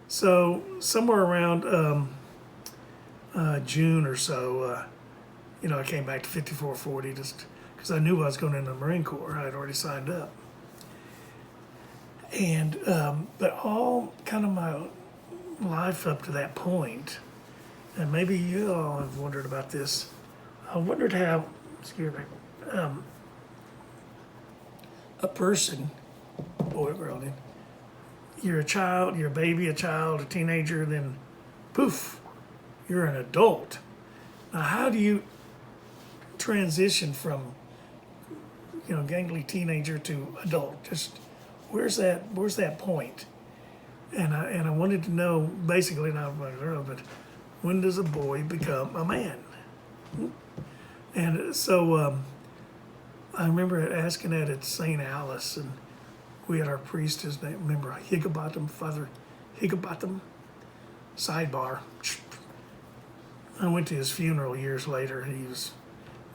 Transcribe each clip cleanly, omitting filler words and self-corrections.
So somewhere around June or so, I came back to 5440 just because I knew I was going into the Marine Corps. I had already signed up. And, but all kind of my life up to that point, and maybe you all have wondered about this. I wondered how, excuse me, a person, boy or girl, then you're a child, you're a baby, a child, a teenager, then poof, you're an adult. Now, how do you transition from, gangly teenager to adult? Just where's that point? And I wanted to know basically, not like girl, but when does a boy become a man? And so I remember asking that at St. Alice, and we had our priest, his name, remember Higginbotham, Father Higginbotham. Sidebar. I went to his funeral years later. He was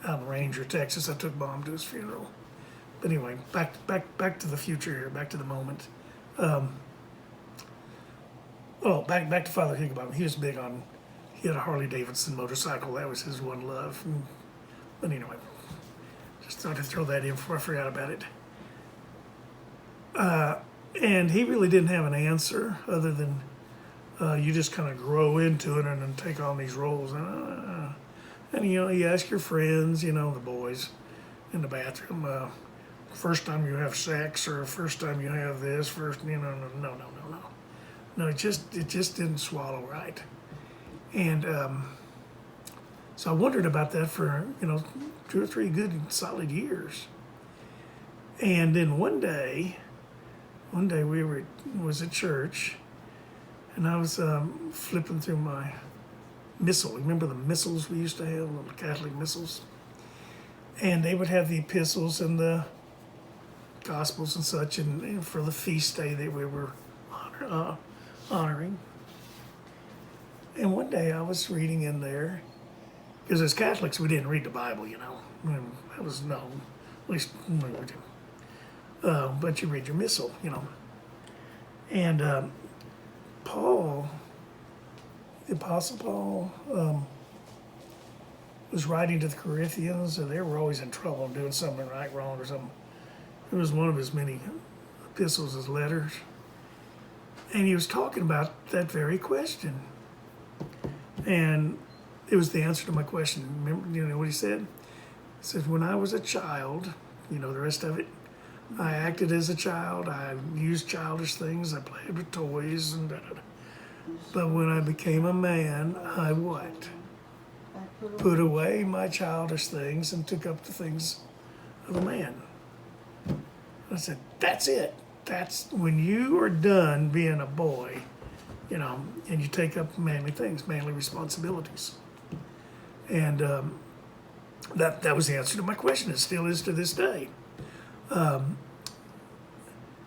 out in Ranger, Texas. I took Mom to his funeral. But anyway, back to the future here, back to the moment. Back to Father Higginbotham. He was big on. He had a Harley Davidson motorcycle. That was his one love. But anyway, just thought to throw that in before I forgot about it. And he really didn't have an answer other than you just kind of grow into it and then take on these roles. And you ask your friends, the boys in the bathroom, first time you have sex or first time you have this, no, it just didn't swallow right. And so I wondered about that for 2 or 3 good solid years. And then one day was at church, and I was flipping through my missal. Remember the missals we used to have, little Catholic missals? And they would have the epistles and the gospels and such, and for the feast day that we were honoring. And one day I was reading in there, because as Catholics we didn't read the Bible, that was known, at least we did. But you read your missal, And Paul, the Apostle Paul, was writing to the Corinthians, and they were always in trouble doing something right, wrong, or something. It was one of his many epistles, his letters. And he was talking about that very question. And it was the answer to my question. Remember, what he said? He said, when I was a child, the rest of it, I acted as a child. I used childish things. I played with toys and da-da-da. But when I became a man, I what? Put away my childish things and took up the things of a man. I said, that's it. That's when you are done being a boy, and you take up manly things, manly responsibilities. And that was the answer to my question. It still is to this day.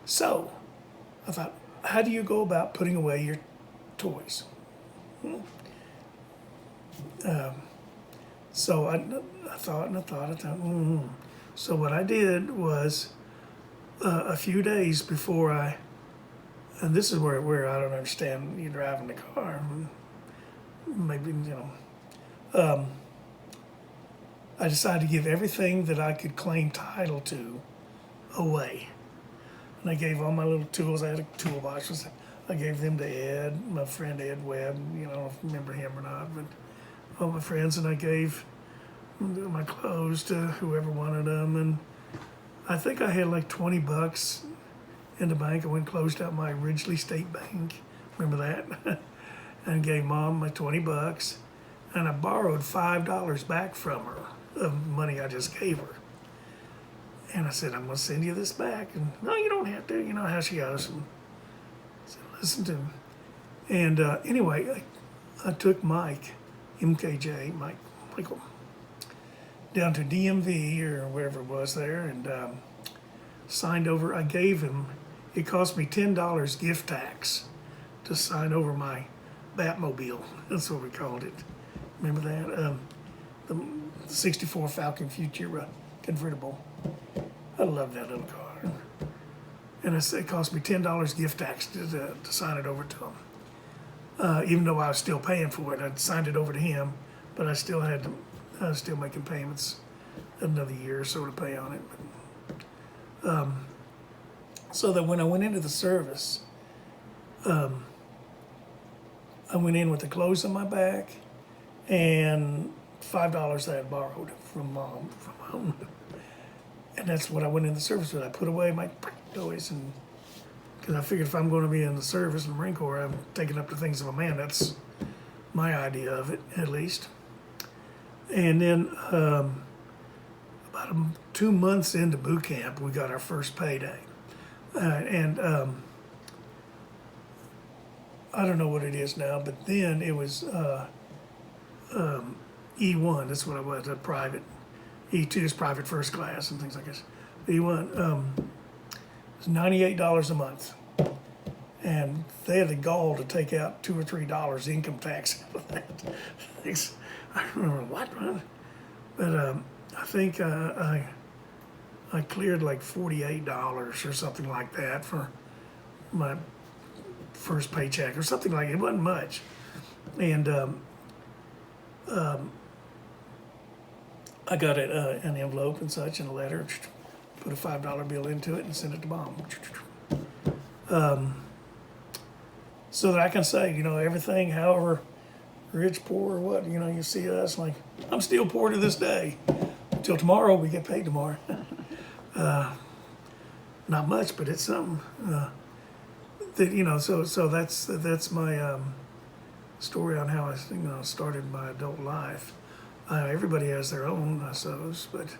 So I thought, how do you go about putting away your toys? So I thought. So what I did was a few days before and this is where I don't understand you driving the car. Maybe, I decided to give everything that I could claim title to away. And I gave all my little tools. I had a toolbox. I gave them to Ed, my friend Ed Webb. If you remember him or not, but all my friends. And I gave my clothes to whoever wanted them. And I think I had like $20 in the bank. I went and closed out my Ridgely State Bank. Remember that? And gave Mom my $20. And I borrowed $5 back from her of money I just gave her. And I said, I'm going to send you this back. And no, you don't have to. You know how she goes. And I said, listen to me. And anyway, I took Mike, Michael, down to DMV or wherever it was there and signed over. I gave him, it cost me $10 gift tax to sign over my Batmobile. That's what we called it. Remember that? The 64 Falcon Futura convertible. I love that little car. And it cost me $10 gift tax to sign it over to him. even though I was still paying for it. I'd signed it over to him, but I still had to, I was still making payments another year or so to pay on it. So that when I went into the service, I went in with the clothes on my back and $5 I had borrowed from mom from home. And that's what I went in the service with. I put away my toys, and because I figured if I'm going to be in the service in the Marine Corps, I'm taking up the things of a man. That's my idea of it, at least. And then about 2 months into boot camp, we got our first payday. And I don't know what it is now, but then it was E1. That's what I was, a private. E2 is private first class and things like this. E1 was $98 a month. And they had the gall to take out $2 or $3 income tax out of that. I don't remember what, but I think I cleared like $48 or something like that for my first paycheck or something like it. It wasn't much. And I got an envelope and such and a letter, put a $5 bill into it and sent it to mom. So that I can say, everything, however rich, poor, or what, you see us, like, I'm still poor to this day. Till tomorrow, we get paid tomorrow. Not much, but it's something. So that's my story on how I started my adult life. Everybody has their own, I suppose, but